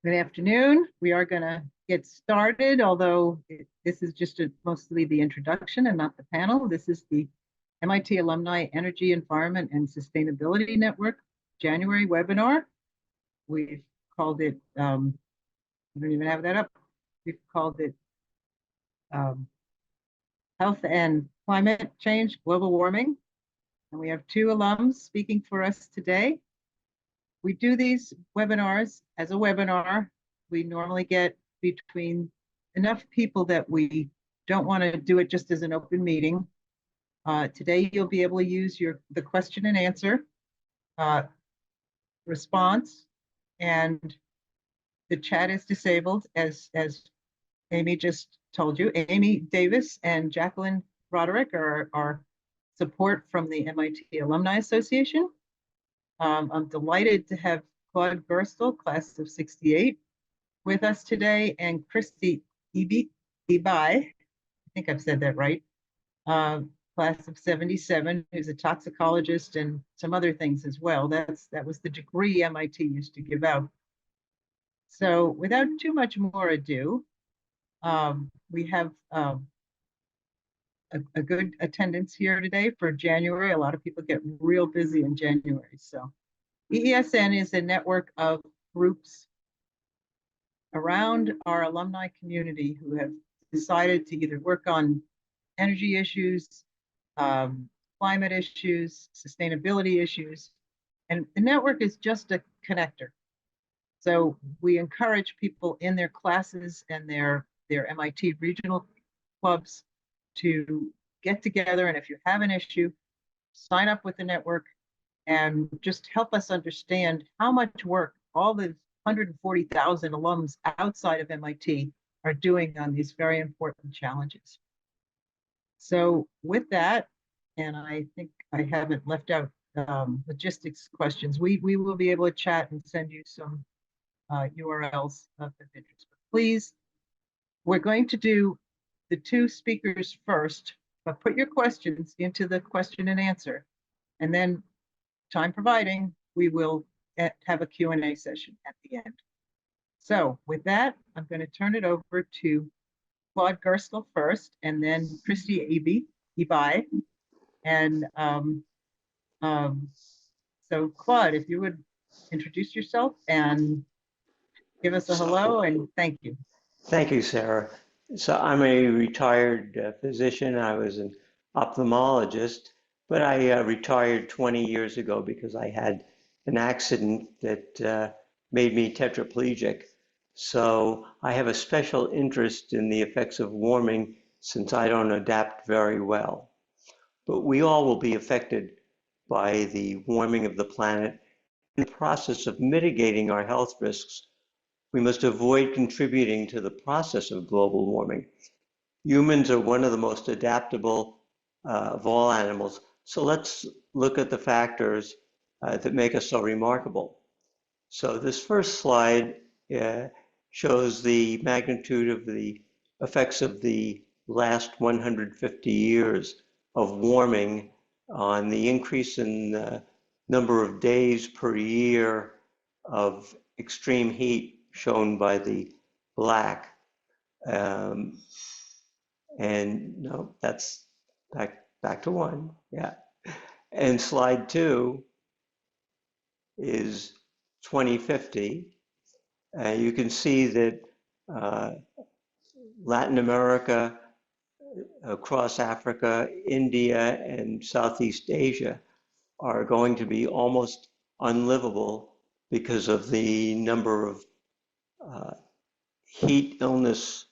Good afternoon. We are going to get started, although this is just mostly the introduction and not the panel. This is the MIT Alumni Energy, Environment, and Sustainability Network January webinar. We've called it, I don't even have that up. We've called it Health and Climate Change, Global Warming. And we have two alums speaking for us today. We do these webinars as a webinar. We normally get between enough people that we don't want to do it just as an open meeting. Today, you'll be able to use the question and answer response, and the chat is disabled, as Amy just told you. Amy Davis and Jacqueline Roderick are support from the MIT Alumni Association. I'm delighted to have Claude Gerstle, class of 68, with us today, and Christy Ebi, I think I've said that right, class of 77, who's a toxicologist and some other things as well. That was the degree MIT used to give out. So without too much more ado, we have a good attendance here today for January. A lot of people get real busy in January. So EESN is a network of groups around our alumni community who have decided to either work on energy issues, climate issues, sustainability issues. And the network is just a connector. So we encourage people in their classes and their MIT regional clubs to get together. And if you have an issue, sign up with the network and just help us understand how much work all the 140,000 alums outside of MIT are doing on these very important challenges. So with that, and I think I haven't left out logistics questions, we will be able to chat and send you some URLs of interest. But please, we're going to do the two speakers first, but put your questions into the question and answer. And then, time providing, we will have a Q&A session at the end. So with that, I'm going to turn it over to Claude Gerstle first, and then Christy Ebi. And so Claude, if you would introduce yourself and give us a hello, and thank you. Thank you, Sarah. So I'm a retired physician. I was an ophthalmologist, but I retired 20 years ago because I had an accident that made me tetraplegic. So I have a special interest in the effects of warming since I don't adapt very well. But we all will be affected by the warming of the planet. In the process of mitigating our health risks, we must avoid contributing to the process of global warming. Humans are one of the most adaptable of all animals. So let's look at the factors that make us so remarkable. So this first slide shows the magnitude of the effects of the last 150 years of warming on the increase in the number of days per year of extreme heat shown by the black. And no, that's back to one, yeah. And slide 2 is 2050. You can see that Latin America, across Africa, India, and Southeast Asia are going to be almost unlivable because of the number of heat illness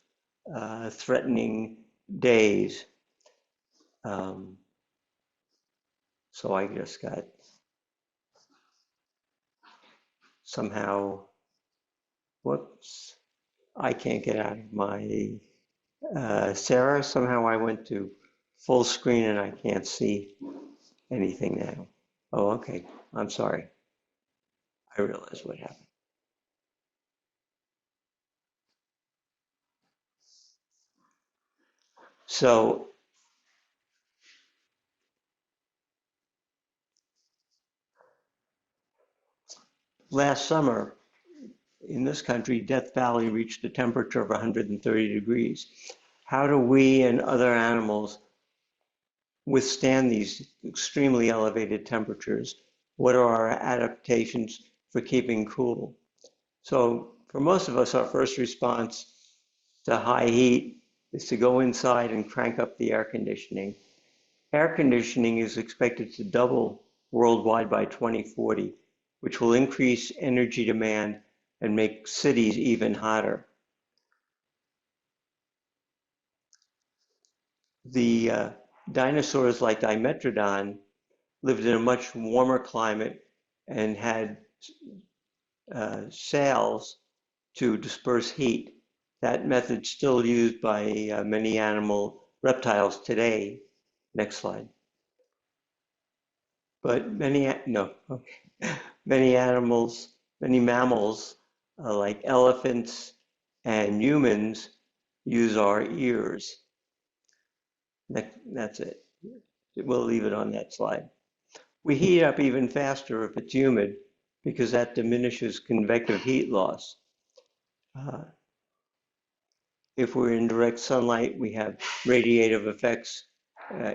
threatening days. So I just got somehow, whoops, I can't get out of my, Sarah, somehow I went to full screen and I can't see anything now. Oh, okay, I'm sorry. I realize what happened. So last summer in this country, Death Valley reached a temperature of 130 degrees. How do we and other animals withstand these extremely elevated temperatures? What are our adaptations for keeping cool? So for most of us, our first response to high heat is to go inside and crank up the air conditioning. Air conditioning is expected to double worldwide by 2040, which will increase energy demand and make cities even hotter. The dinosaurs like Dimetrodon lived in a much warmer climate and had sails to disperse heat. That method's still used by many reptiles today. Next slide. But many mammals like elephants and humans use our ears. That's it. We'll leave it on that slide. We heat up even faster if it's humid because that diminishes convective heat loss. If we're in direct sunlight, we have radiative effects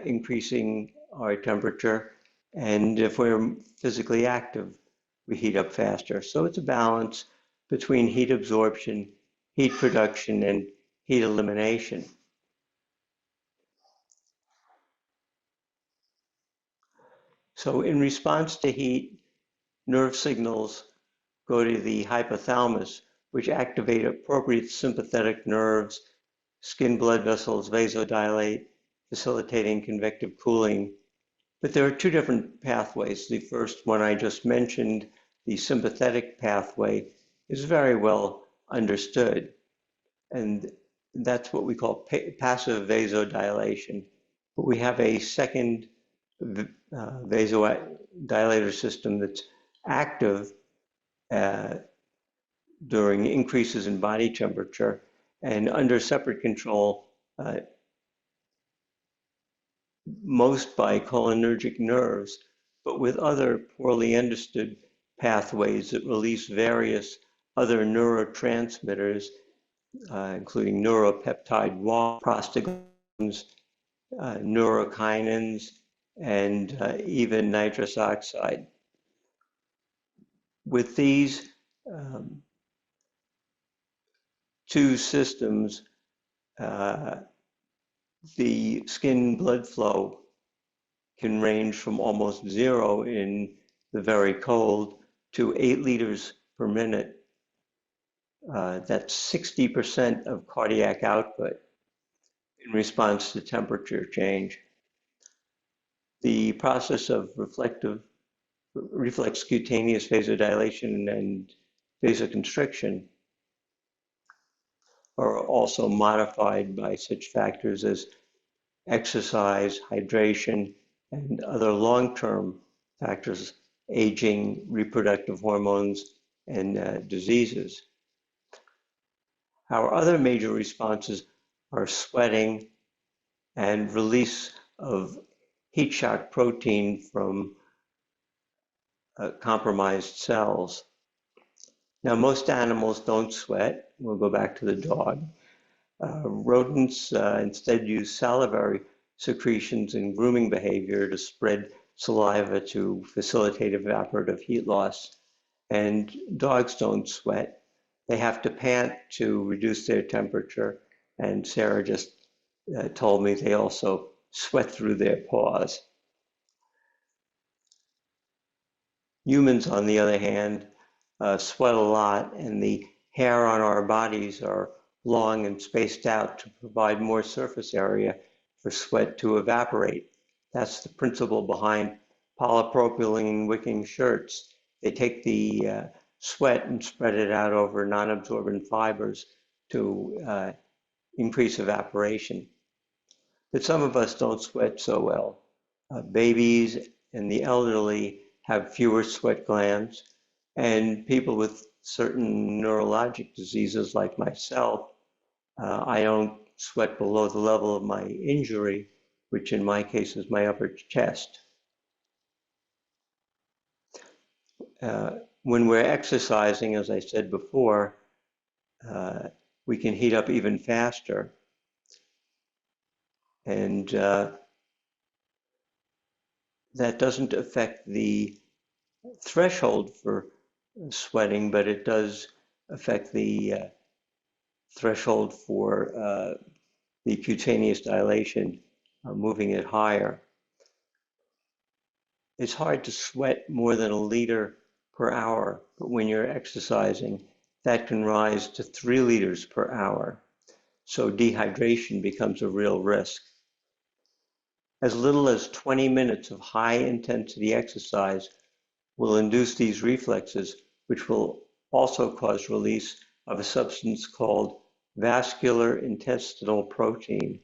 increasing our temperature. And if we're physically active, we heat up faster. So it's a balance between heat absorption, heat production, and heat elimination. So in response to heat, nerve signals go to the hypothalamus, which activate appropriate sympathetic nerves, skin blood vessels vasodilate, facilitating convective cooling. But there are two different pathways. The first one I just mentioned, the sympathetic pathway, is very well understood. And that's what we call passive vasodilation. But we have a second vasodilator system that's active during increases in body temperature and under separate control, most by cholinergic nerves, but with other poorly understood pathways that release various other neurotransmitters, including neuropeptide wall, prostaglandins, neurokinins, and even nitrous oxide. With these two systems, the skin blood flow can range from almost zero in the very cold to 8 liters per minute. That's 60% of cardiac output in response to temperature change. The process of reflex cutaneous vasodilation and vasoconstriction are also modified by such factors as exercise, hydration, and other long-term factors, aging, reproductive hormones, and diseases. Our other major responses are sweating and release of heat shock protein from compromised cells. Now, most animals don't sweat. We'll go back to the dog. Rodents instead use salivary secretions and grooming behavior to spread saliva to facilitate evaporative heat loss. And dogs don't sweat. They have to pant to reduce their temperature. And Sarah just told me they also sweat through their paws. Humans, on the other hand, sweat a lot, and the hair on our bodies are long and spaced out to provide more surface area for sweat to evaporate. That's the principle behind polypropylene wicking shirts. They take the sweat and spread it out over non-absorbent fibers to increase evaporation. But some of us don't sweat so well. Babies and the elderly have fewer sweat glands, and people with certain neurologic diseases like myself, I don't sweat below the level of my injury, which in my case is my upper chest. when we're exercising, as I said before, we can heat up even faster. And that doesn't affect the threshold for sweating, but it does affect the threshold for the cutaneous dilation, moving it higher. It's hard to sweat more than a liter per hour, but when you're exercising, that can rise to 3 liters per hour. So dehydration becomes a real risk. As little as 20 minutes of high intensity exercise will induce these reflexes, which will also cause release of a substance called vascular intestinal protein,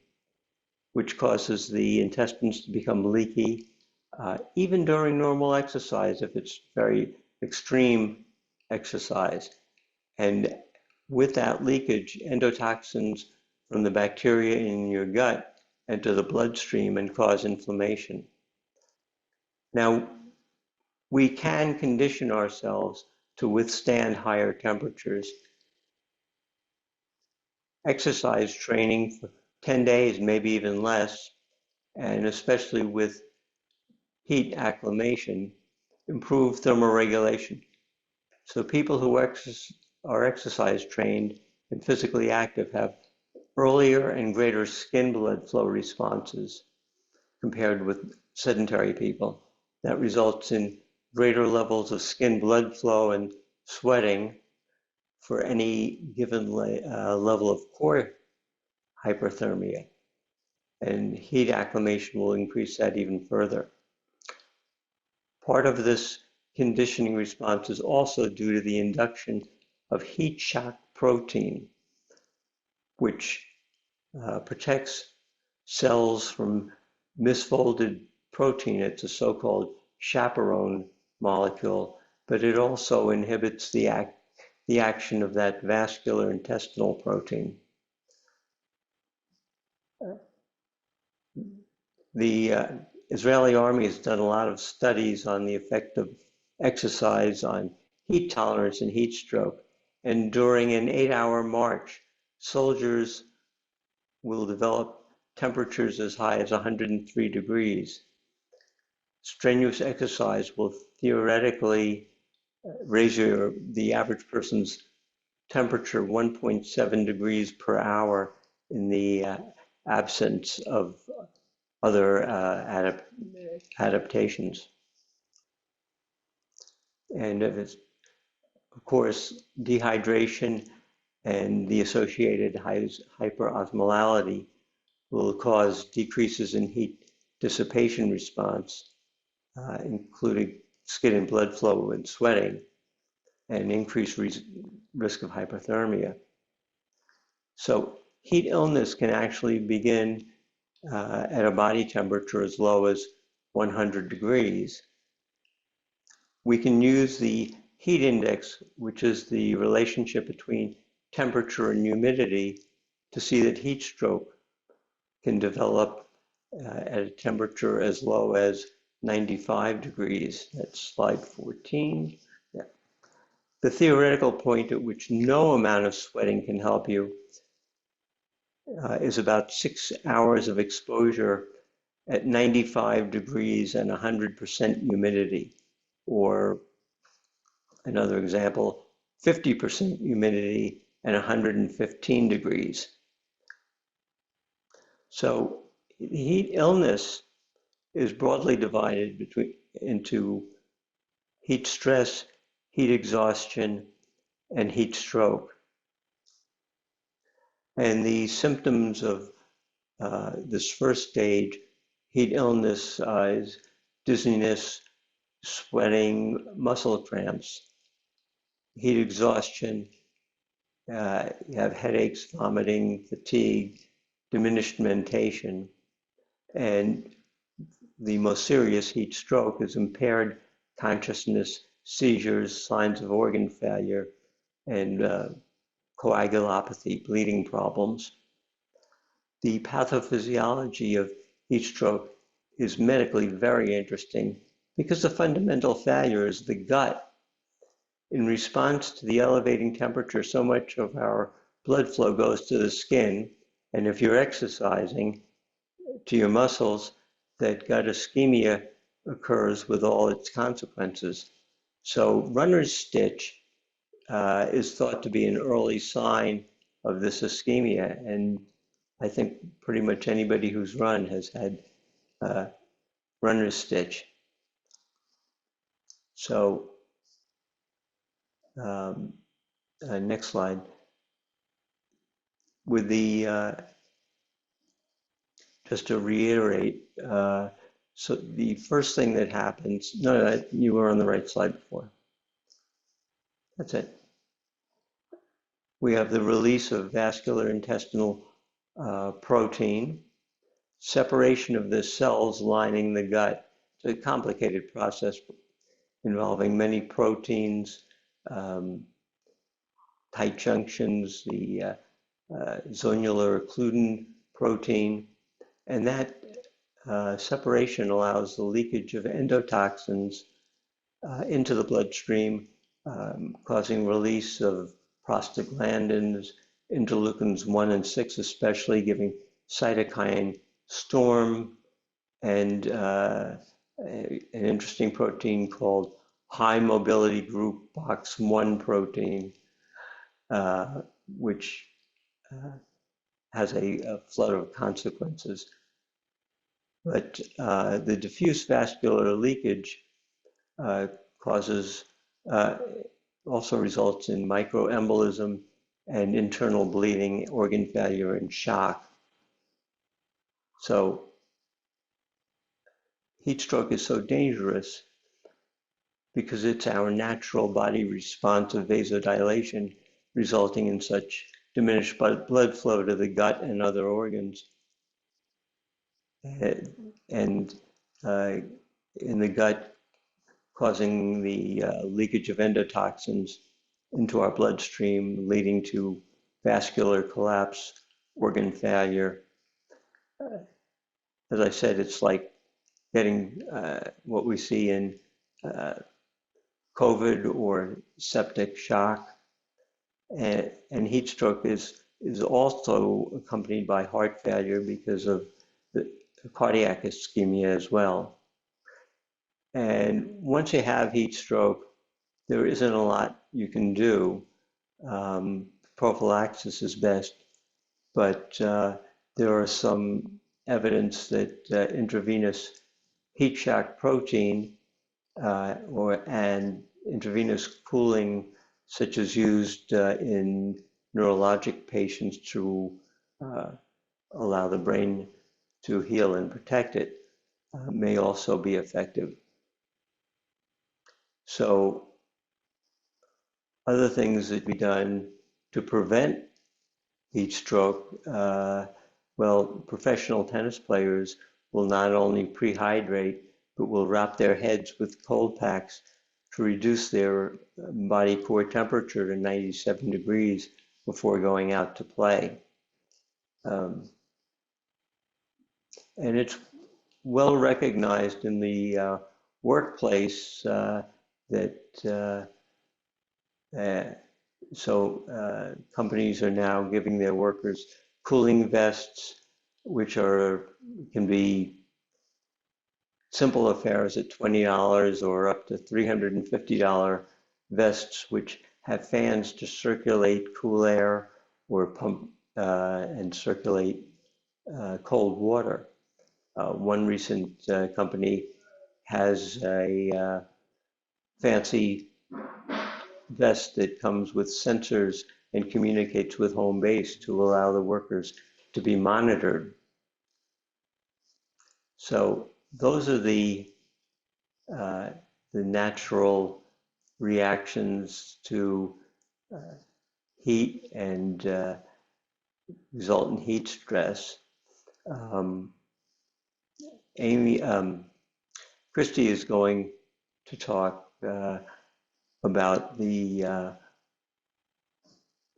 which causes the intestines to become leaky, even during normal exercise if it's very extreme exercise. And with that leakage, endotoxins from the bacteria in your gut enter the bloodstream and cause inflammation. Now, we can condition ourselves to withstand higher temperatures. Exercise training for 10 days, maybe even less, and especially with heat acclimation, improve thermoregulation. So people who are exercise trained and physically active have earlier and greater skin blood flow responses compared with sedentary people. That results in greater levels of skin blood flow and sweating for any given level of core hyperthermia. And heat acclimation will increase that even further. Part of this conditioning response is also due to the induction of heat shock protein, which protects cells from misfolded protein. It's a so-called chaperone molecule, but it also inhibits the action of that vascular intestinal protein. The Israeli army has done a lot of studies on the effect of exercise on heat tolerance and heat stroke. And during an 8-hour march, soldiers will develop temperatures as high as 103 degrees. Strenuous exercise will theoretically raise the average person's temperature 1.7 degrees per hour in the absence of other adaptations. And of course, dehydration and the associated hyperosmolality will cause decreases in heat dissipation response, including skin and blood flow and sweating, and increased risk of hypothermia. So heat illness can actually begin at a body temperature as low as 100 degrees. We can use the heat index, which is the relationship between temperature and humidity, to see that heat stroke can develop at a temperature as low as 95 degrees. That's slide 14. Yeah. The theoretical point at which no amount of sweating can help you is about 6 hours of exposure at 95 degrees and 100% humidity, or another example, 50% humidity and 115 degrees. So heat illness is broadly divided into heat stress, heat exhaustion, and heat stroke. And the symptoms of this first stage, heat illness, is dizziness, sweating, muscle cramps. Heat exhaustion, you have headaches, vomiting, fatigue, diminished mentation, and the most serious heat stroke is impaired consciousness, seizures, signs of organ failure, and coagulopathy, bleeding problems. The pathophysiology of heat stroke is medically very interesting because the fundamental failure is the gut. in response to the elevating temperature, so much of our blood flow goes to the skin. And if you're exercising, to your muscles, that gut ischemia occurs with all its consequences. So runner's stitch is thought to be an early sign of this ischemia. And I think pretty much anybody who's run has had runner's stitch. So next slide. With the, just to reiterate, so the first thing that happens, no, you were on the right slide before. That's it. We have the release of vascular intestinal protein, separation of the cells lining the gut. It's a complicated process involving many proteins, tight junctions, the zonular occludin protein, and that separation allows the leakage of endotoxins into the bloodstream, causing release of prostaglandins, interleukins 1 and 6 especially, giving cytokine storm, and an interesting protein called high mobility group box1 protein, which has a flood of consequences. But the diffuse vascular leakage causes, also results in microembolism and internal bleeding, organ failure, and shock. So heat stroke is so dangerous because it's our natural body response of vasodilation, resulting in such diminished blood flow to the gut and other organs. And in the gut, causing the leakage of endotoxins into our bloodstream, leading to vascular collapse, organ failure. As I said, it's like getting what we see in COVID or septic shock. And heat stroke is also accompanied by heart failure because of the cardiac ischemia as well. And once you have heat stroke, there isn't a lot you can do. Prophylaxis is best, but there are some evidence that intravenous heat shock protein and intravenous cooling, such as used in neurologic patients to allow the brain to heal and protect it, may also be effective. So other things that be done to prevent heat stroke, well, professional tennis players will not only prehydrate, but will wrap their heads with cold packs to reduce their body core temperature to 97 degrees before going out to play. And it's well recognized in the workplace that companies are now giving their workers cooling vests, which can be simple affairs at $20 or up to $350 vests, which have fans to circulate cool air or pump and circulate cold water. One recent company has a fancy vest that comes with sensors and communicates with home base to allow the workers to be monitored. So those are the natural reactions to heat and resultant heat stress. Christy is going to talk about the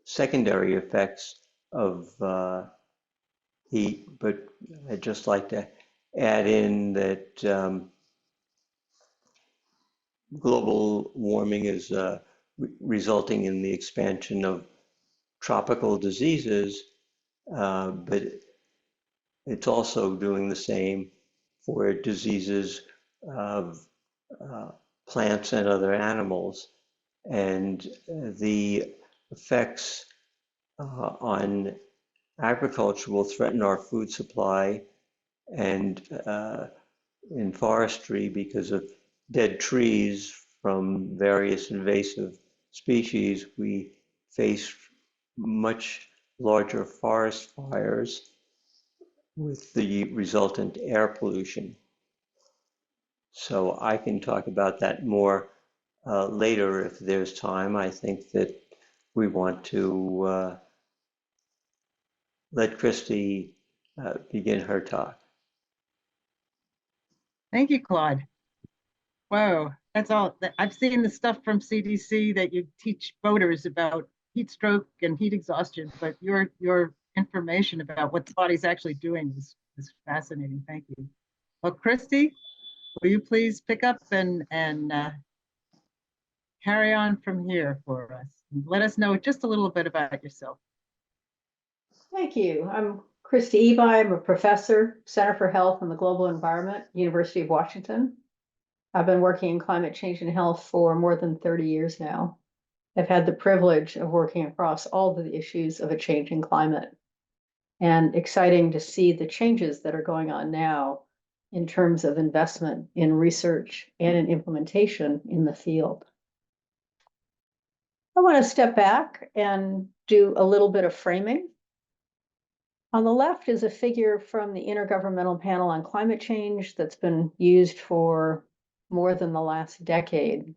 secondary effects of heat, but I'd just like to add in that global warming is resulting in the expansion of tropical diseases, but it's also doing the same for diseases of plants and other animals. And the effects on agriculture will threaten our food supply, and in forestry, because of dead trees from various invasive species, we face much larger forest fires with the resultant air pollution. So I can talk about that more later if there's time. I think that we want to let Christy begin her talk. Thank you, Claude. Whoa, that's all. I've seen the stuff from CDC that you teach voters about heat stroke and heat exhaustion, but your information about what the body's actually doing is fascinating. Thank you. Well, Christy, will you please pick up and carry on from here for us? Let us know just a little bit about yourself. Thank you. I'm Christy Eby. I'm a professor, Center for Health and the Global Environment, University of Washington. I've been working in climate change and health for more than 30 years now. I've had the privilege of working across all of the issues of a changing climate, and exciting to see the changes that are going on now in terms of investment in research and in implementation in the field. I want to step back and do a little bit of framing. On the left is a figure from the Intergovernmental Panel on Climate Change that's been used for more than the last decade.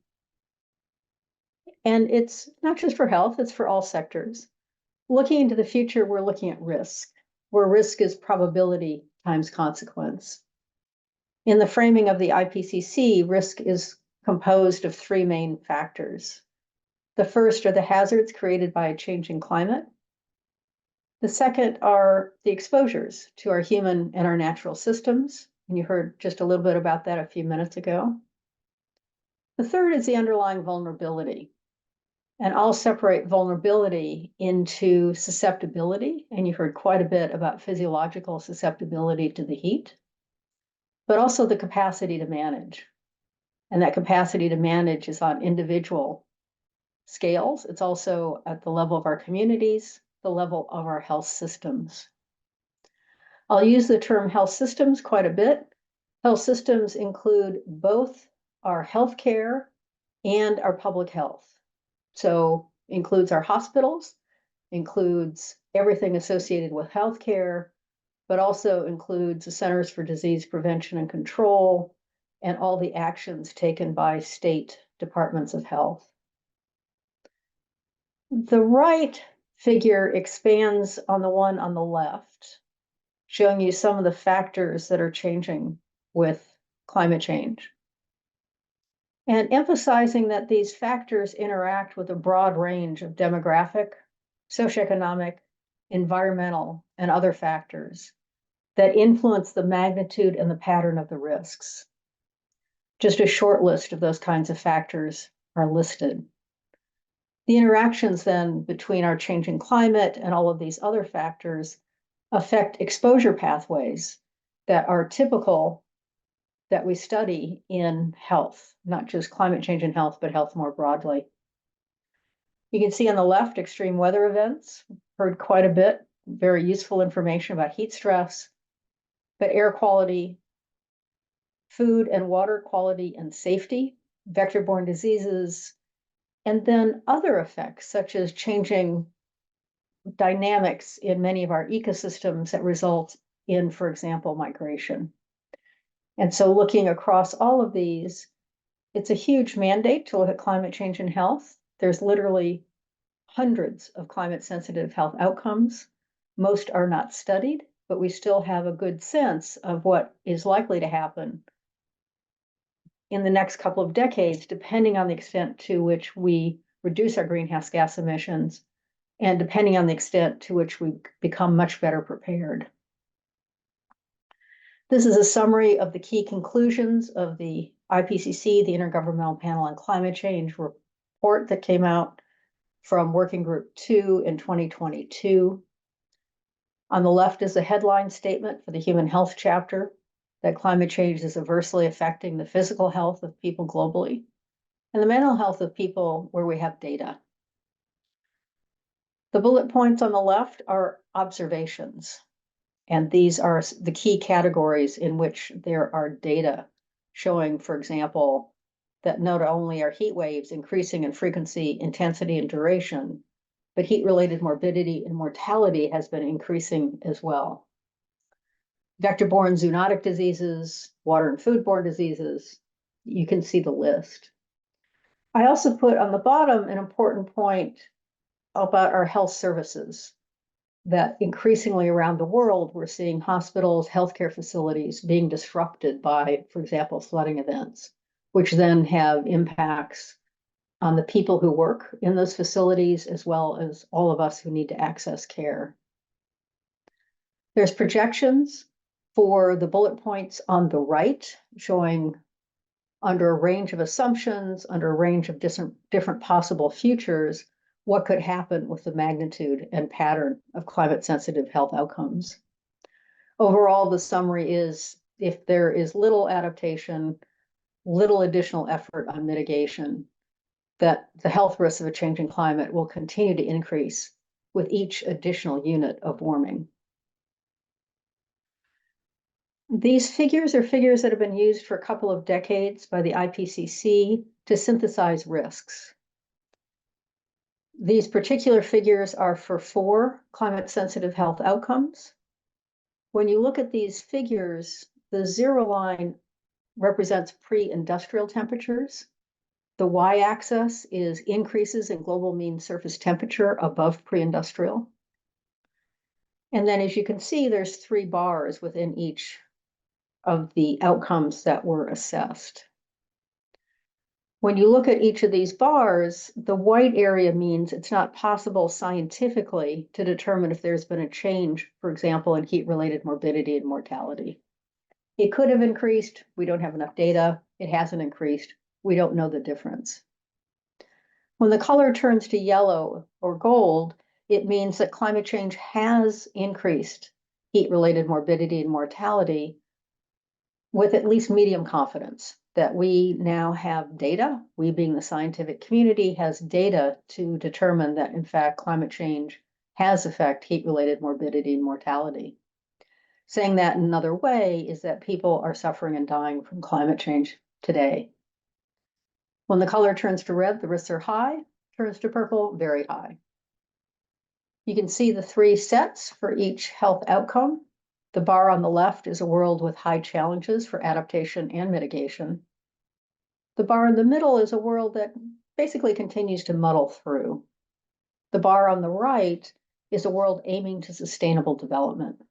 And it's not just for health, it's for all sectors. Looking into the future, we're looking at risk, where risk is probability times consequence. In the framing of the IPCC, risk is composed of three main factors. The first are the hazards created by a changing climate. The second are the exposures to our human and our natural systems, and you heard just a little bit about that a few minutes ago. The third is the underlying vulnerability, and I'll separate vulnerability into susceptibility, and you heard quite a bit about physiological susceptibility to the heat, but also the capacity to manage. And that capacity to manage is on individual scales. It's also at the level of our communities, the level of our health systems. I'll use the term health systems quite a bit. Health systems include both our healthcare and our public health. So includes our hospitals, includes everything associated with healthcare, but also includes the Centers for Disease Prevention and Control and all the actions taken by state departments of health. The right figure expands on the one on the left, showing you some of the factors that are changing with climate change, and emphasizing that these factors interact with a broad range of demographic, socioeconomic, environmental, and other factors that influence the magnitude and the pattern of the risks. Just a short list of those kinds of factors are listed. The interactions then between our changing climate and all of these other factors affect exposure pathways that are typical that we study in health, not just climate change and health, but health more broadly. You can see on the left, extreme weather events. Heard quite a bit, very useful information about heat stress, but air quality, food and water quality and safety, vector-borne diseases, and then other effects such as changing dynamics in many of our ecosystems that result in, for example, migration. And so looking across all of these, it's a huge mandate to look at climate change and health. There's literally hundreds of climate-sensitive health outcomes. Most are not studied, but we still have a good sense of what is likely to happen in the next couple of decades, depending on the extent to which we reduce our greenhouse gas emissions and depending on the extent to which we become much better prepared. This is a summary of the key conclusions of the IPCC, the Intergovernmental Panel on Climate Change report that came out from Working Group 2 in 2022. On the left is a headline statement for the Human Health chapter that climate change is adversely affecting the physical health of people globally and the mental health of people where we have data. The bullet points on the left are observations, and these are the key categories in which there are data showing, for example, that not only are heat waves increasing in frequency, intensity, and duration, but heat-related morbidity and mortality has been increasing as well. Vector-borne zoonotic diseases, water and foodborne diseases, you can see the list. I also put on the bottom an important point about our health services, that increasingly around the world, we're seeing hospitals, healthcare facilities being disrupted by, for example, flooding events, which then have impacts on the people who work in those facilities, as well as all of us who need to access care. There's projections for the bullet points on the right, showing under a range of assumptions, under a range of different possible futures, what could happen with the magnitude and pattern of climate-sensitive health outcomes. Overall, the summary is, if there is little adaptation, little additional effort on mitigation, that the health risks of a changing climate will continue to increase with each additional unit of warming. These figures are figures that have been used for a couple of decades by the IPCC to synthesize risks. These particular figures are for 4 climate-sensitive health outcomes. When you look at these figures, the 0 line represents pre-industrial temperatures. The y-axis is increases in global mean surface temperature above pre-industrial. And then, as you can see, there's 3 bars within each of the outcomes that were assessed. When you look at each of these bars, the white area means it's not possible scientifically to determine if there's been a change, for example, in heat-related morbidity and mortality. It could have increased. We don't have enough data. It hasn't increased. We don't know the difference. When the color turns to yellow or gold, it means that climate change has increased heat-related morbidity and mortality with at least medium confidence, that we now have data, we being the scientific community has data to determine that in fact climate change has affected heat-related morbidity and mortality. Saying that in another way is that people are suffering and dying from climate change today. When the color turns to red, the risks are high, turns to purple, very high. You can see the 3 sets for each health outcome. The bar on the left is a world with high challenges for adaptation and mitigation. The bar in the middle is a world that basically continues to muddle through. The bar on the right is a world aiming to sustainable development.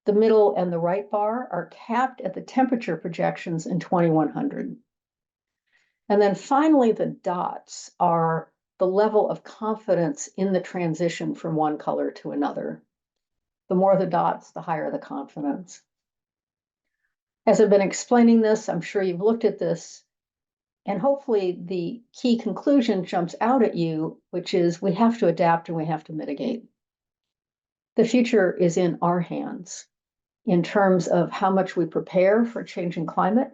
The middle and the right bar are capped at the temperature projections in 2100. And then finally, the dots are the level of confidence in the transition from one color to another. The more the dots, the higher the confidence. As I've been explaining this, I'm sure you've looked at this, and hopefully the key conclusion jumps out at you, which is we have to adapt and we have to mitigate. The future is in our hands in terms of how much we prepare for changing climate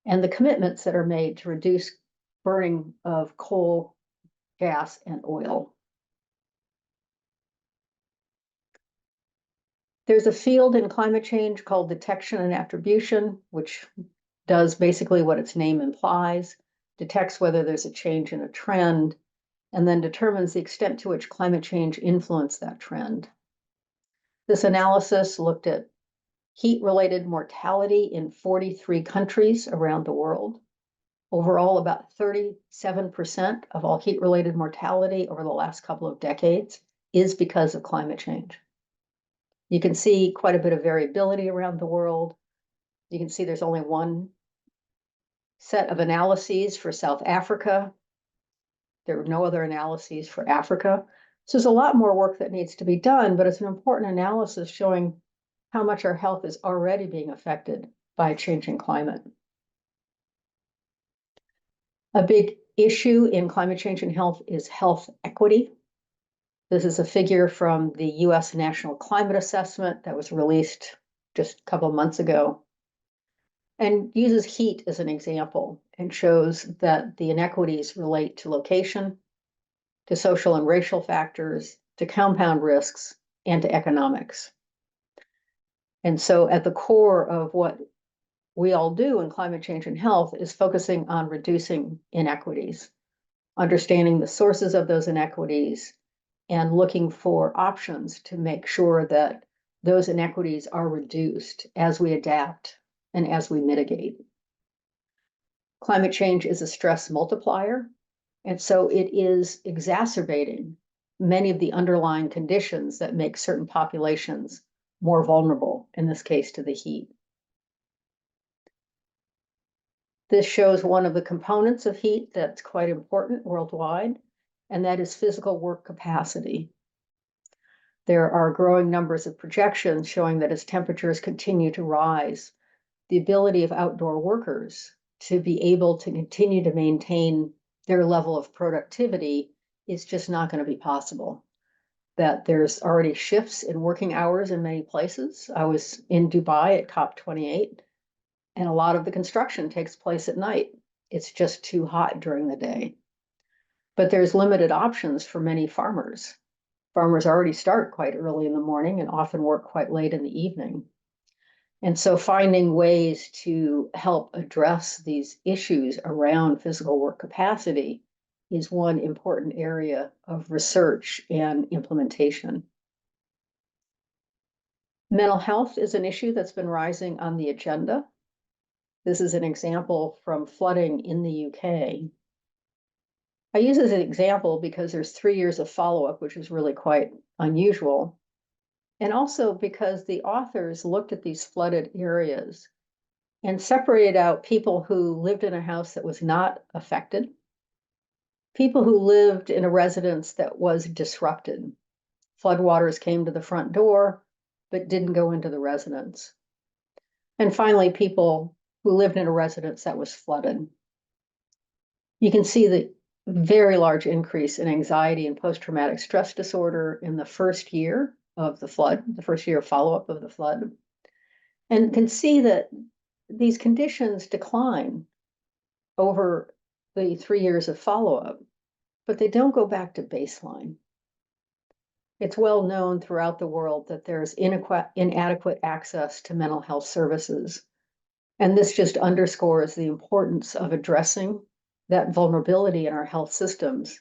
and the commitments that are made to reduce burning of coal, gas, and oil. There's a field in climate change called detection and attribution, which does basically what its name implies, detects whether there's a change in a trend, and then determines the extent to which climate change influenced that trend. This analysis looked at heat-related mortality in 43 countries around the world. Overall, about 37% of all heat-related mortality over the last couple of decades is because of climate change. You can see quite a bit of variability around the world. You can see there's only one set of analyses for South Africa. There were no other analyses for Africa. So there's a lot more work that needs to be done, but it's an important analysis showing how much our health is already being affected by a changing climate. A big issue in climate change and health is health equity. This is a figure from the US National Climate Assessment that was released just a couple of months ago, and uses heat as an example and shows that the inequities relate to location, to social and racial factors, to compound risks, and to economics. And so at the core of what we all do in climate change and health is focusing on reducing inequities, understanding the sources of those inequities, and looking for options to make sure that those inequities are reduced as we adapt and as we mitigate. Climate change is a stress multiplier, and so it is exacerbating many of the underlying conditions that make certain populations more vulnerable, in this case to the heat. This shows one of the components of heat that's quite important worldwide, and that is physical work capacity. There are growing numbers of projections showing that as temperatures continue to rise, the ability of outdoor workers to be able to continue to maintain their level of productivity is just not going to be possible. That there's already shifts in working hours in many places. I was in Dubai at COP28, and a lot of the construction takes place at night. It's just too hot during the day. But there's limited options for many farmers. Farmers already start quite early in the morning and often work quite late in the evening. And so finding ways to help address these issues around physical work capacity is one important area of research and implementation. Mental health is an issue that's been rising on the agenda. This is an example from flooding in the UK. I use this as an example because there's 3 years of follow-up, which is really quite unusual. And also because the authors looked at these flooded areas and separated out people who lived in a house that was not affected, people who lived in a residence that was disrupted. Floodwaters came to the front door, but didn't go into the residence. And finally, people who lived in a residence that was flooded. You can see the very large increase in anxiety and post-traumatic stress disorder in the first year of the flood, the first year of follow-up of the flood, and can see that these conditions decline over the 3 years of follow-up, but they don't go back to baseline. It's well known throughout the world that there's inadequate access to mental health services. And this just underscores the importance of addressing that vulnerability in our health systems,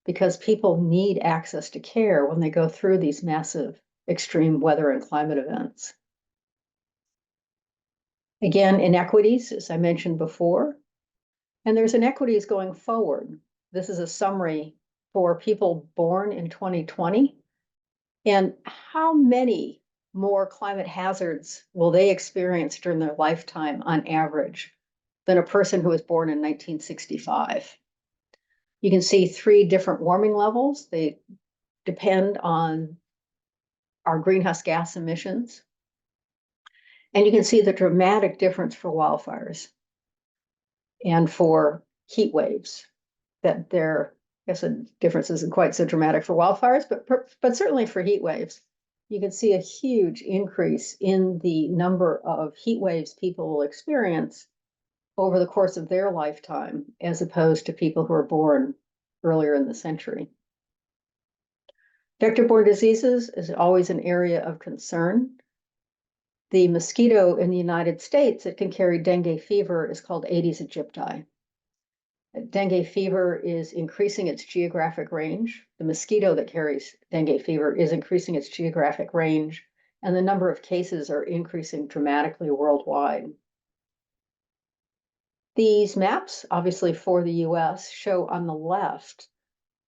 because people need access to care when they go through these massive extreme weather and climate events. Again, inequities, as I mentioned before, and there's inequities going forward. This is a summary for people born in 2020, and how many more climate hazards will they experience during their lifetime on average than a person who was born in 1965. You can see 3 different warming levels. They depend on our greenhouse gas emissions. And you can see the dramatic difference for wildfires and for heat waves, that there, I guess the difference isn't quite so dramatic for wildfires, but certainly for heat waves. You can see a huge increase in the number of heat waves people will experience over the course of their lifetime, as opposed to people who are born earlier in the century. Vector-borne diseases is always an area of concern. The mosquito in the United States that can carry dengue fever is called Aedes aegypti. Dengue fever is increasing its geographic range. The mosquito that carries dengue fever is increasing its geographic range, and the number of cases are increasing dramatically worldwide. These maps, obviously for the US, show on the left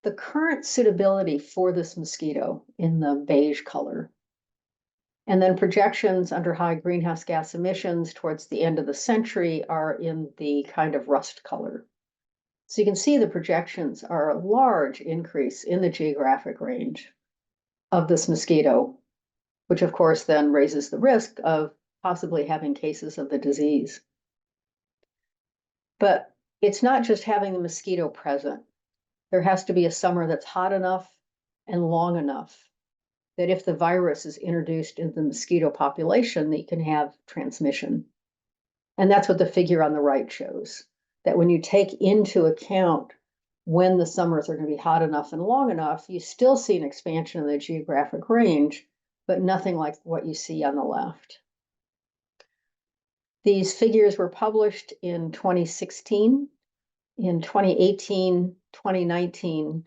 the current suitability for this mosquito in the beige color. And then projections under high greenhouse gas emissions towards the end of the century are in the kind of rust color. So you can see the projections are a large increase in the geographic range of this mosquito, which of course then raises the risk of possibly having cases of the disease. But it's not just having the mosquito present. There has to be a summer that's hot enough and long enough that if the virus is introduced into the mosquito population, that you can have transmission. And that's what the figure on the right shows, that when you take into account when the summers are going to be hot enough and long enough, you still see an expansion of the geographic range, but nothing like what you see on the left. These figures were published in 2016. In 2018, 2019,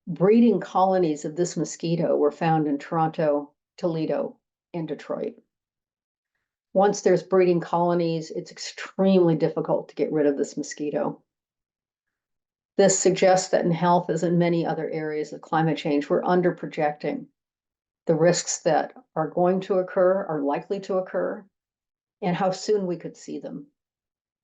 breeding colonies of this mosquito were found in Toronto, Toledo, and Detroit. Once there's breeding colonies, it's extremely difficult to get rid of this mosquito. This suggests that in health, as in many other areas of climate change, we're under projecting the risks that are going to occur, are likely to occur, and how soon we could see them.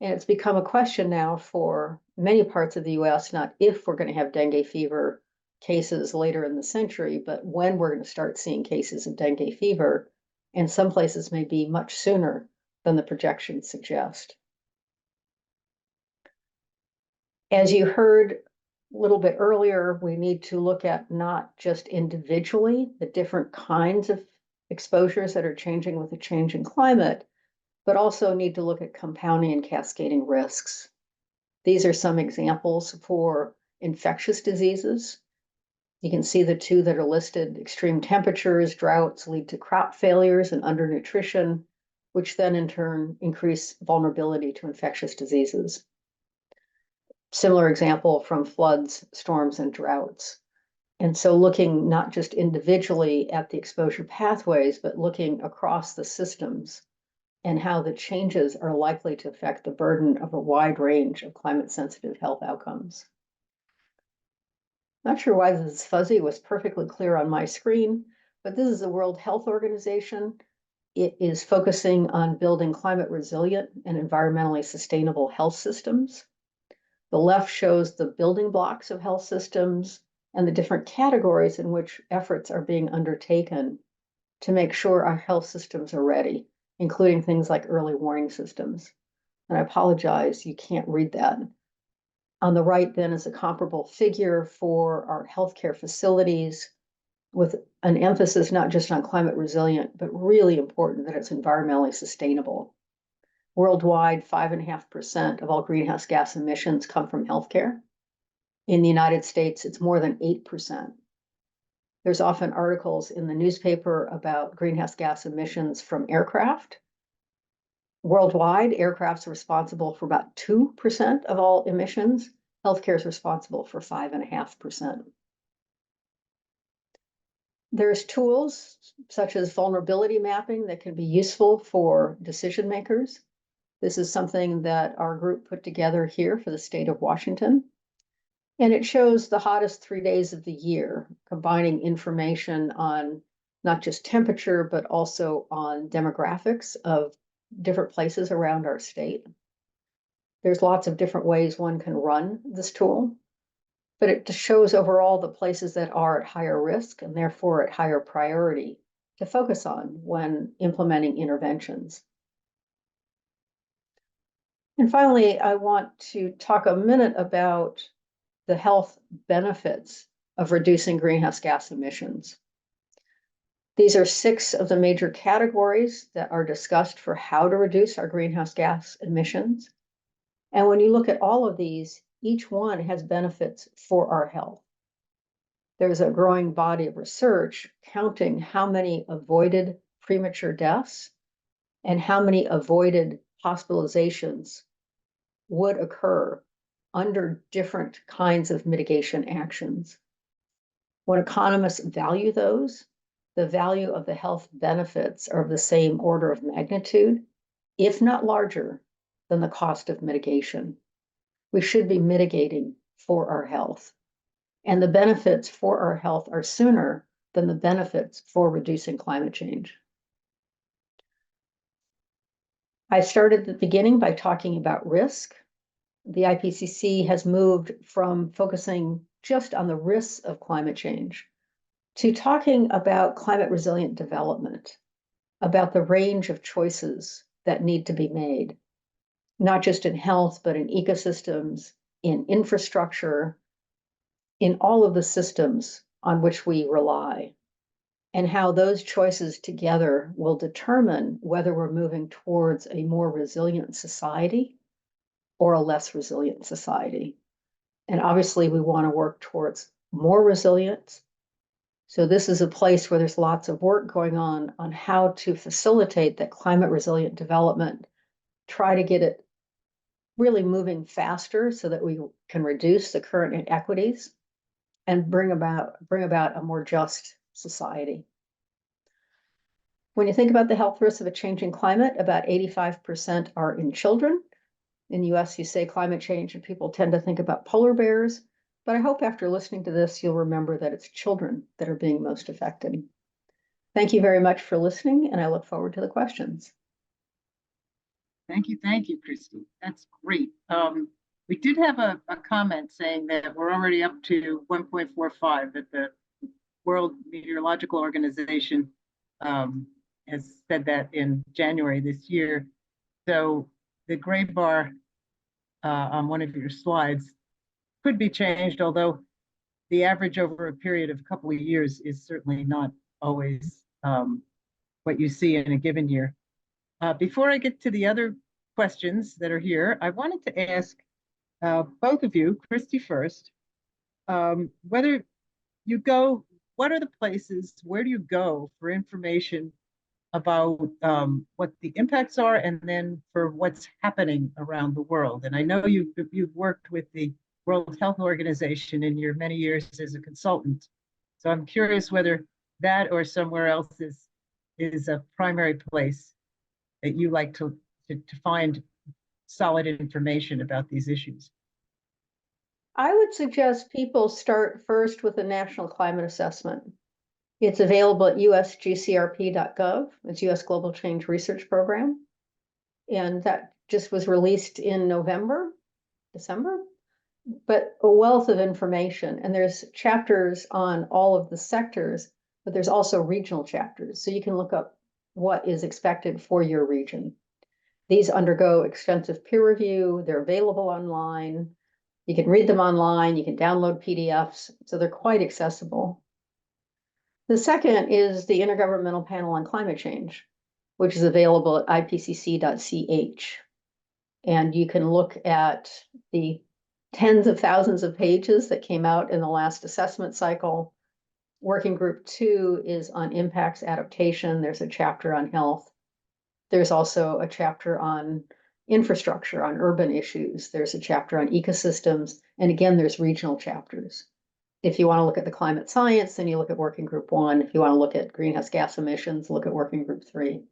And it's become a question now for many parts of the US, not if we're going to have dengue fever cases later in the century, but when we're going to start seeing cases of dengue fever. And some places may be much sooner than the projections suggest. As you heard a little bit earlier, we need to look at not just individually the different kinds of exposures that are changing with the change in climate, but also need to look at compounding and cascading risks. These are some examples for infectious diseases. You can see the two that are listed. Extreme temperatures, droughts lead to crop failures and undernutrition, which then in turn increase vulnerability to infectious diseases. Similar example from floods, storms, and droughts. And so looking not just individually at the exposure pathways, but looking across the systems and how the changes are likely to affect the burden of a wide range of climate-sensitive health outcomes. Not sure why this is fuzzy, it was perfectly clear on my screen, but this is the World Health Organization. It is focusing on building climate resilient and environmentally sustainable health systems. The left shows the building blocks of health systems and the different categories in which efforts are being undertaken to make sure our health systems are ready, including things like early warning systems. And I apologize, you can't read that. On the right then is a comparable figure for our healthcare facilities with an emphasis not just on climate resilient, but really important that it's environmentally sustainable. Worldwide, 5.5% of all greenhouse gas emissions come from healthcare. In the United States, it's more than 8%. There's often articles in the newspaper about greenhouse gas emissions from aircraft. Worldwide, aircraft's responsible for about 2% of all emissions. Healthcare is responsible for 5.5%. There's tools such as vulnerability mapping that can be useful for decision makers. This is something that our group put together here for the state of Washington. And it shows the hottest 3 days of the year, combining information on not just temperature, but also on demographics of different places around our state. There's lots of different ways one can run this tool, but it just shows overall the places that are at higher risk and therefore at higher priority to focus on when implementing interventions. And finally, I want to talk a minute about the health benefits of reducing greenhouse gas emissions. These are 6 of the major categories that are discussed for how to reduce our greenhouse gas emissions. And when you look at all of these, each one has benefits for our health. There's a growing body of research counting how many avoided premature deaths and how many avoided hospitalizations would occur under different kinds of mitigation actions. When economists value those, the value of the health benefits are of the same order of magnitude, if not larger, than the cost of mitigation. We should be mitigating for our health. And the benefits for our health are sooner than the benefits for reducing climate change. I started at the beginning by talking about risk. The IPCC has moved from focusing just on the risks of climate change to talking about climate resilient development, about the range of choices that need to be made. not just in health, but in ecosystems, in infrastructure, in all of the systems on which we rely, and how those choices together will determine whether we're moving towards a more resilient society or a less resilient society. And obviously, we want to work towards more resilience. So this is a place where there's lots of work going on how to facilitate that climate resilient development, try to get it really moving faster so that we can reduce the current inequities and bring about a more just society. When you think about the health risks of a changing climate, about 85% are in children. In the US, you say climate change, and people tend to think about polar bears. But I hope after listening to this, you'll remember that it's children that are being most affected. Thank you very much for listening, and I look forward to the questions. Thank you, Christy. That's great. We did have a comment saying that we're already up to 1.45, that the World Meteorological Organization has said that in January this year. So the gray bar on one of your slides could be changed, although the average over a period of a couple of years is certainly not always what you see in a given year. Before I get to the other questions that are here, I wanted to ask both of you, Christy first, whether you go, what are the places, where do you go for information about what the impacts are, and then for what's happening around the world? And I know you've worked with the World Health Organization in your many years as a consultant. So I'm curious whether that or somewhere else is a primary place that you like to find solid information about these issues. I would suggest people start first with a national climate assessment. It's available at usgcrp.gov. It's US Global Change Research Program. And that just was released in December, but a wealth of information. And there's chapters on all of the sectors, but there's also regional chapters. So you can look up what is expected for your region. These undergo extensive peer review. They're available online. You can read them online. You can download PDFs. So they're quite accessible. The second is the Intergovernmental Panel on Climate Change, which is available at ipcc.ch. And you can look at the tens of thousands of pages that came out in the last assessment cycle. Working Group 2 is on impacts adaptation. There's a chapter on health. There's also a chapter on infrastructure, on urban issues. There's a chapter on ecosystems. And again, there's regional chapters. If you want to look at the climate science, then you look at Working Group 1. If you want to look at greenhouse gas emissions, look at Working Group 3.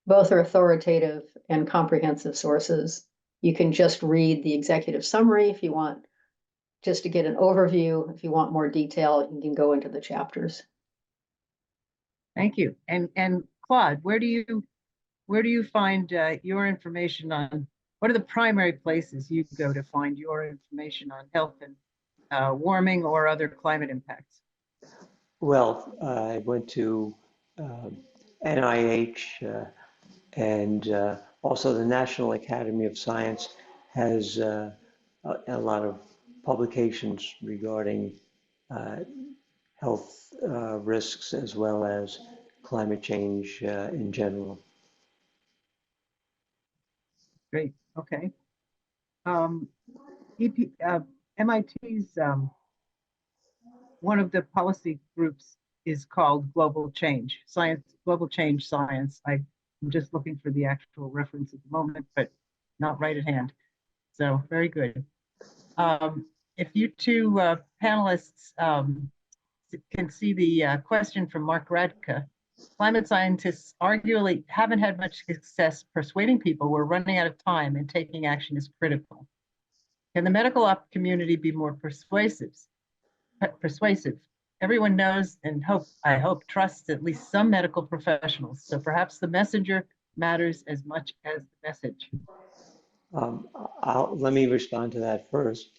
Both are authoritative and comprehensive sources. You can just read the executive summary if you want just to get an overview. If you want more detail, you can go into the chapters. Thank you. And Claude, where do you find your information on, what are the primary places you go to find your information on health and warming or other climate impacts? Well, I went to NIH and also the National Academy of Science has a lot of publications regarding health risks as well as climate change in general. Great. Okay. MIT's one of the policy groups is called Global Change Science. I'm just looking for the actual reference at the moment, but not right at hand. So very good. If you two panelists can see the question from Mark Radka, climate scientists arguably haven't had much success persuading people we're running out of time and taking action is critical. Can the medical community be more persuasive? Everyone knows and I hope trusts at least some medical professionals. So perhaps the messenger matters as much as the message. Let me respond to that first.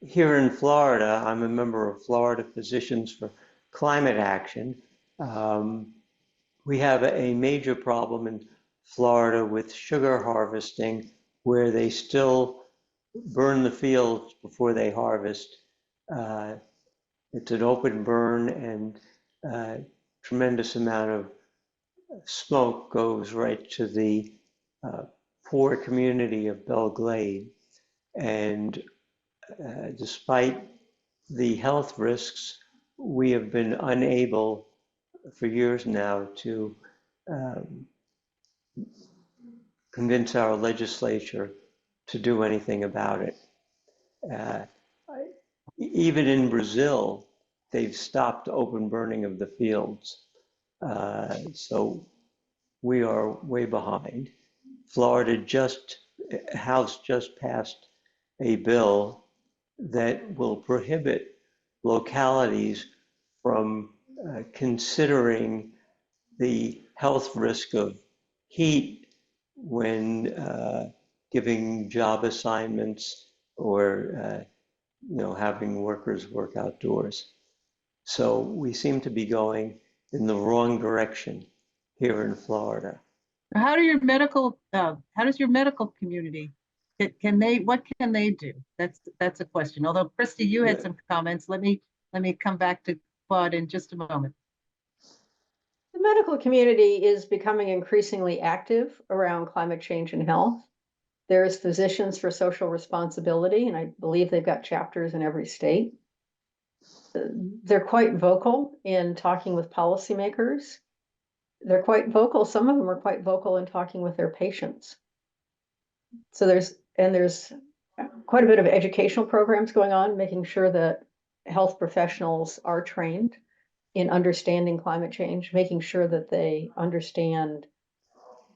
Here in Florida, I'm a member of Florida Physicians for Climate Action. We have a major problem in Florida with sugar harvesting, where they still burn the fields before they harvest. Uh, it's an open burn, and tremendous amount of smoke goes right to the poor community of Belle Glade. And despite the health risks, we have been unable for years now to um, convince our legislature to do anything about it. Uh, Even in Brazil, they've stopped open burning of the fields. So we are way behind. Florida House just passed a bill that will prohibit localities from considering the health risk of heat when giving job assignments or having workers work outdoors. So we seem to be going in the wrong direction here in Florida. How does your medical community, what can they do? That's a question. Although Christy, you had some comments. Let me come back to Claude in just a moment. The medical community is becoming increasingly active around climate change and health. There's Physicians for Social Responsibility, and I believe they've got chapters in every state. They're quite vocal in talking with policymakers. They're quite vocal. Some of them are quite vocal in talking with their patients. So there's quite a bit of educational programs going on, making sure that health professionals are trained in understanding climate change, making sure that they understand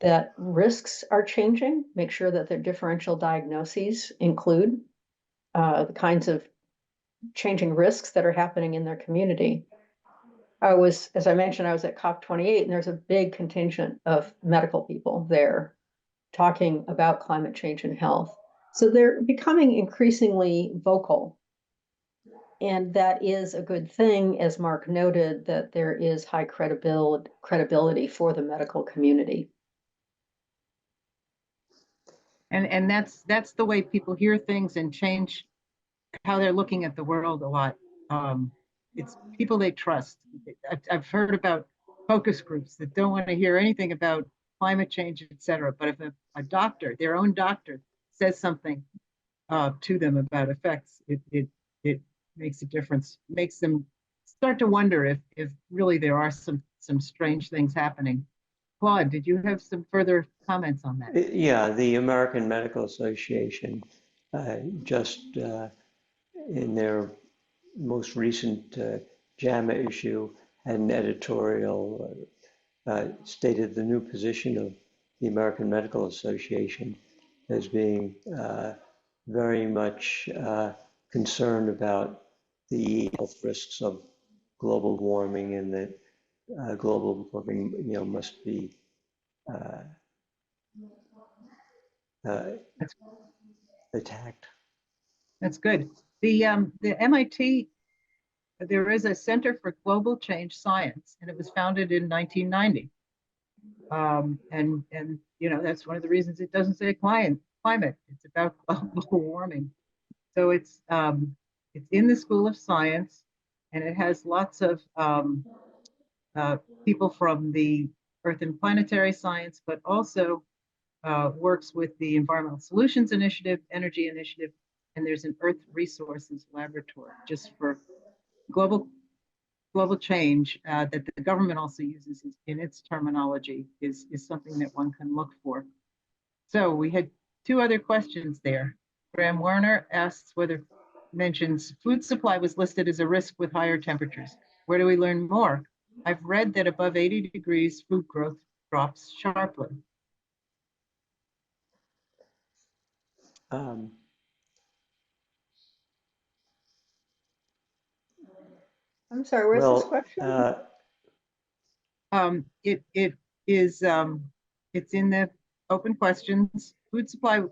that risks are changing, make sure that their differential diagnoses include the kinds of changing risks that are happening in their community. As I mentioned, I was at COP28, and there's a big contingent of medical people there talking about climate change and health. So they're becoming increasingly vocal. And that is a good thing, as Mark noted, that there is high credibility for the medical community. And that's the way people hear things and change how they're looking at the world a lot. It's people they trust. I've heard about focus groups that don't want to hear anything about climate change, et cetera. But if a doctor, their own doctor, says something to them about effects, it makes a difference, makes them start to wonder if really there are some strange things happening. Claude, did you have some further comments on that? Yeah, the American Medical Association just in their most recent JAMA issue had an editorial stated the new position of the American Medical Association as being very much concerned about the health risks of global warming, and that global warming, must be That's attacked. that's good. The MIT, there is a Center for Global Change Science, and it was founded in 1990. And that's one of the reasons it doesn't say climate. It's about global warming. So it's in the School of Science, and it has lots of people from the Earth and Planetary Science, but also works with the Environmental Solutions Initiative, Energy Initiative, and there's an Earth Resources Laboratory just for global change that the government also uses in its terminology is something that one can look for. So we had two other questions there. Graham Werner asks mentions food supply was listed as a risk with higher temperatures. Where do we learn more? I've read that above 80 degrees, food growth drops sharply. Um, I'm sorry, where's this question? It is it's in the open questions. Food supply.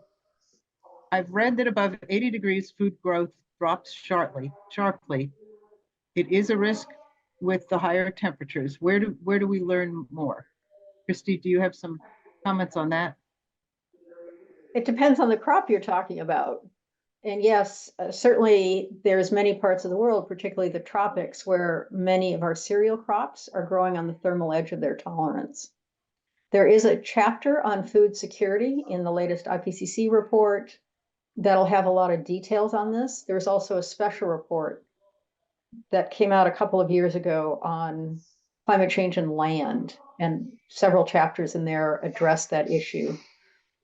I've read that above 80 degrees, food growth drops sharply. It is a risk with the higher temperatures. Where do we learn more? Christy, do you have some Comments on that? It depends on the crop you're talking about. And yes, certainly there's many parts of the world, particularly the tropics, where many of our cereal crops are growing on the thermal edge of their tolerance. There is a chapter on food security in the latest IPCC report that'll have a lot of details on this. There's also a special report that came out a couple of years ago on climate change and land, and several chapters in there address that issue.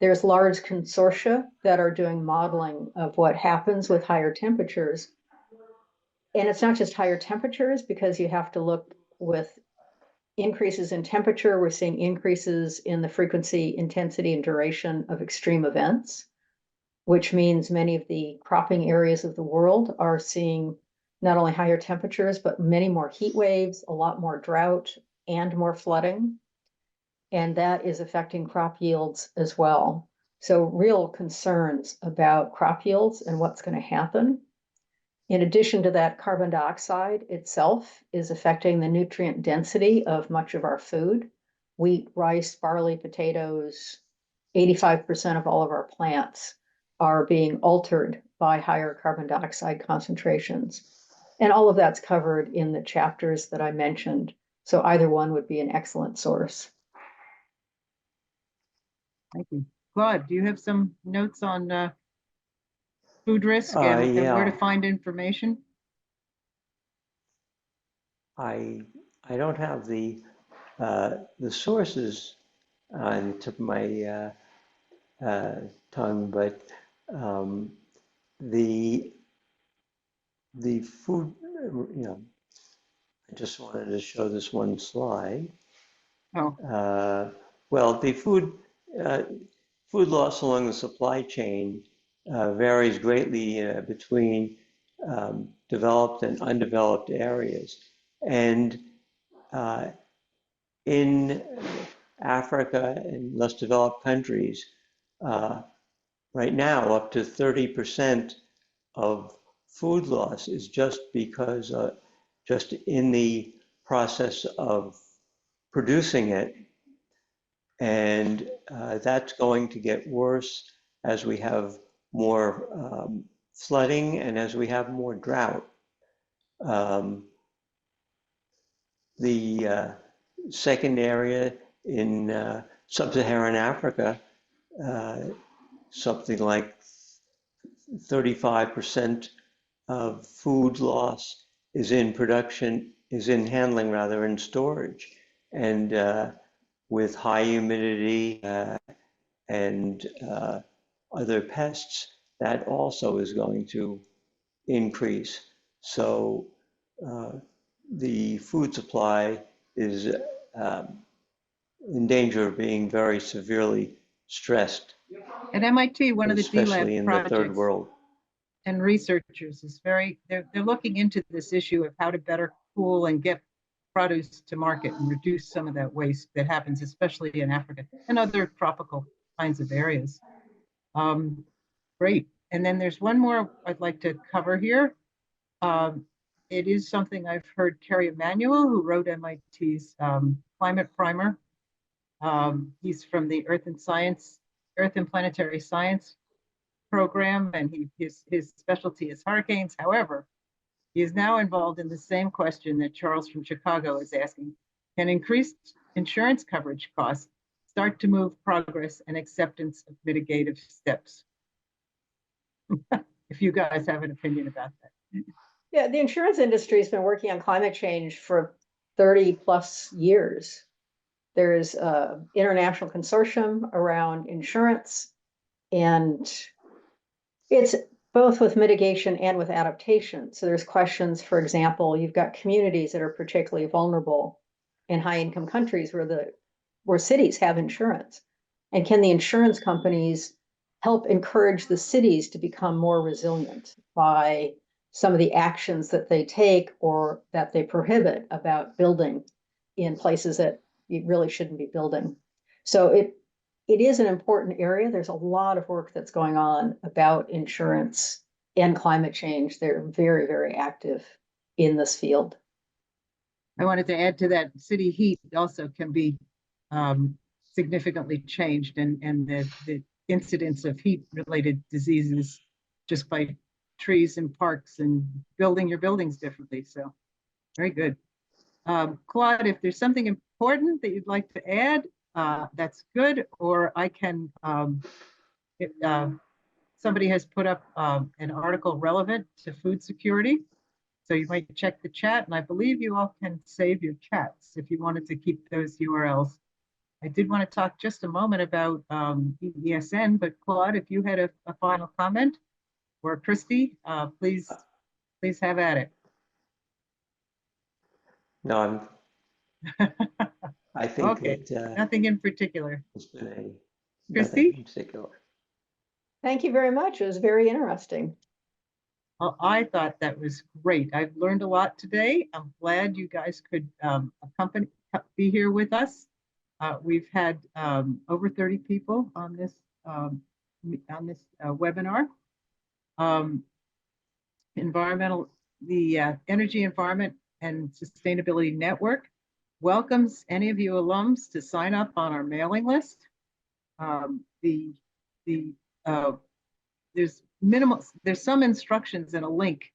There's large consortia that are doing modeling of what happens with higher temperatures. And it's not just higher temperatures, because you have to look with increases in temperature. We're seeing increases in the frequency, intensity, and duration of extreme events, which means many of the cropping areas of the world are seeing not only higher temperatures, but many more heat waves, a lot more drought, and more flooding. And that is affecting crop yields as well. So real concerns about crop yields and what's going to happen. In addition to that, carbon dioxide itself is affecting the nutrient density of much of our food. Wheat, rice, barley, potatoes, 85% of all of our plants are being altered by higher carbon dioxide concentrations. And all of that's covered in the chapters that I mentioned. So either one would be an excellent source. Thank you. Claude, do you have some notes on food risk and where to Yeah, find information? I don't have the sources on the tip of my tongue, but the food, I just wanted to show this one slide. Oh, Well, the food loss along the supply chain varies greatly between developed and undeveloped areas. And in Africa and less developed countries, right now, up to 30% of food loss is just because, just in the process of producing it. And that's going to get worse as we have more flooding and as we have more drought. The second area in sub-Saharan Africa, something like 35% of food loss is in production, is in handling rather, in storage. And with high humidity and other pests, that also is going to increase. So the food supply is in danger of being very severely stressed, at MIT, one of the especially DLAB in the third projects world. and researchers is they're looking into this issue of how to better cool and get produce to market and reduce some of that waste that happens, especially in Africa and other tropical kinds of areas. Great. And then there's one more I'd like to cover here. It is something I've heard Kerry Emanuel, who wrote MIT's climate primer. He's from the Earth and Planetary Science program, and his specialty is hurricanes. However, he is now involved in the same question that Charles from Chicago is asking. Can increased insurance coverage costs start to move progress and acceptance of mitigative steps? If you guys have an opinion about that. Yeah, the insurance industry has been working on climate change for 30 plus years. There's an international consortium around insurance, and it's both with mitigation and with adaptation. So there's questions, for example, you've got communities that are particularly vulnerable in high income countries where cities have insurance. And can the insurance companies help encourage the cities to become more resilient by some of the actions that they take or that they prohibit about building in places that you really shouldn't be building? So it is an important area. There's a lot of work that's going on about insurance and climate change. They're very, very active in this field. I wanted to add to that, city heat also can be significantly changed, and the incidence of heat-related diseases just by trees and parks and building your buildings differently. So very good. Claude, if there's something important that you'd like to add, that's good. Or I can, somebody has put up an article relevant to food security. So you might check the chat, and I believe you all can save your chats if you wanted to keep those URLs. I did want to talk just a moment about EESN, but Claude, if you had a final comment, or Christy, please have at it. No, I think Okay, that nothing in particular. it's been nothing Christy? in particular. Thank you very much. It was very interesting. Well, I thought that was great. I've learned a lot today. I'm glad you guys could be here with us. We've had over 30 people on this webinar. The Energy, Environment, and Sustainability Network welcomes any of you alums to sign up on our mailing list. There's some instructions and a link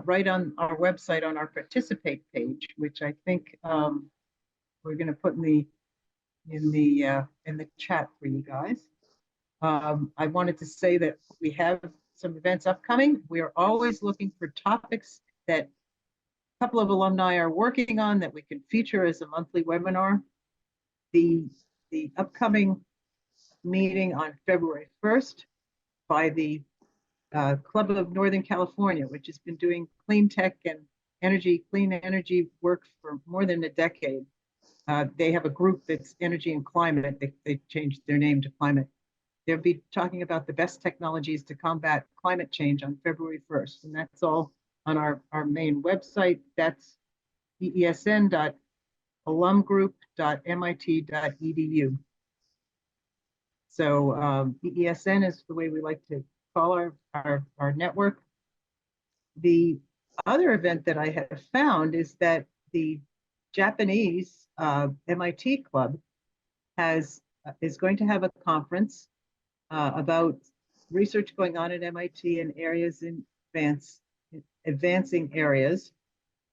right on our website on our participate page, which I think we're going to put in the chat for you guys. I wanted to say that we have some events upcoming. We are always looking for topics that a couple of alumni are working on that we can feature as a monthly webinar. The upcoming meeting on February 1st by the Club of Northern California, which has been doing clean tech and clean energy work for more than a decade. They have a group that's energy and climate. They changed their name to climate. They'll be talking about the best technologies to combat climate change on February 1st. And that's all on our main website. That's eesn.alumgroup.mit.edu. So EESN is the way we like to call our network. The other event that I have found is that the Japanese MIT club is going to have a conference about research going on at MIT in areas in advancing areas.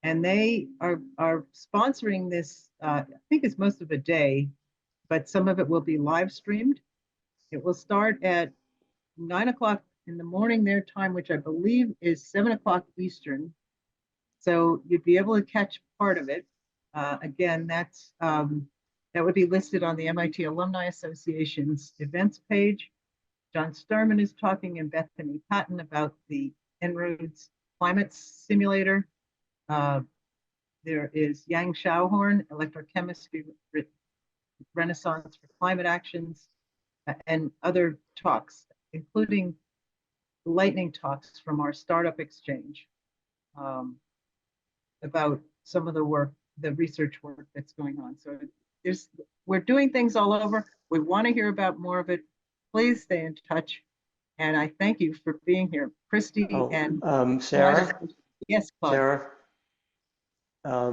And they are sponsoring this, I think it's most of a day, but some of it will be live streamed. It will start at 9 o'clock in the morning their time, which I believe is 7 o'clock Eastern. So you'd be able to catch part of it. Again, that would be listed on the MIT Alumni Association's events page. John Sturman is talking and Bethany Patton about the En-ROADS climate simulator. There is Yang Xiaohorn, electrochemistry renaissance for climate actions, and other talks, including lightning talks from our startup exchange about some of the research work that's going on. So we're doing things all over. We want to hear about more of it. Please stay in touch. And I thank you for being here, Christy and Sarah. Yes, Claude. Sarah.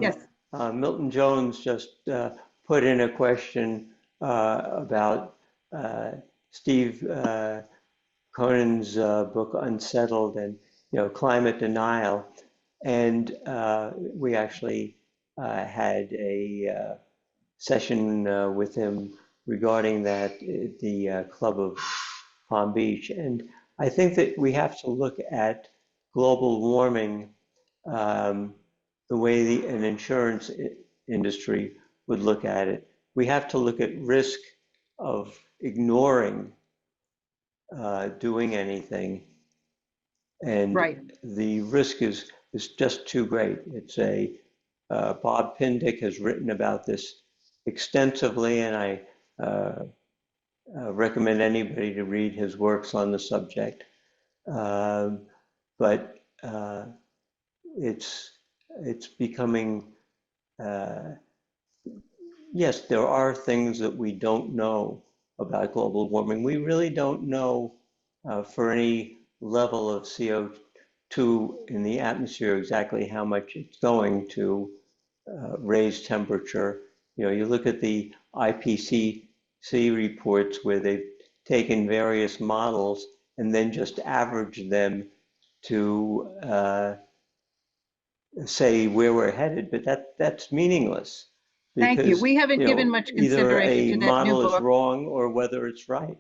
Yes. Milton Jones just put in a question about Steve Conan's book Unsettled and climate denial, and we actually had a session with him regarding that at the Club of Palm Beach. And I think that we have to look at global warming the way an insurance industry would look at it. We have to look at risk of ignoring doing anything. And right. The risk is just too great. It's Bob Pindick has written about this extensively, and I recommend anybody to read his works on the subject. But it's becoming, yes, there are things that we don't know about global warming. We really don't know for any level of CO2 in the atmosphere exactly how much it's going to raise temperature. You look at the IPCC see reports where they've taken various models and then just averaged them to say where we're headed, but that's meaningless. Thank you. Because, We haven't given much either consideration a to that new model is book. wrong or whether it's right.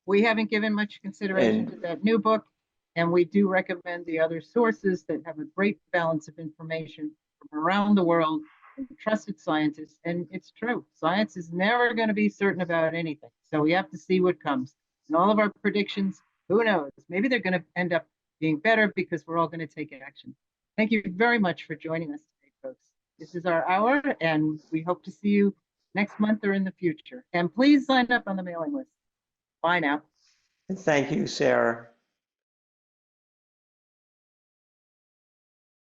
We haven't given much consideration to that new book, and we do recommend the other sources that have a great balance of information from around the world and trusted scientists. And it's true, science is never going to be certain about anything. So we have to see what comes. And all of our predictions, who knows? Maybe they're going to end up being better because we're all going to take action. Thank you very much for joining us today, folks. This is our hour, and we hope to see you next month or in the future. And please sign up on the mailing list. Bye now. Thank you, Sarah.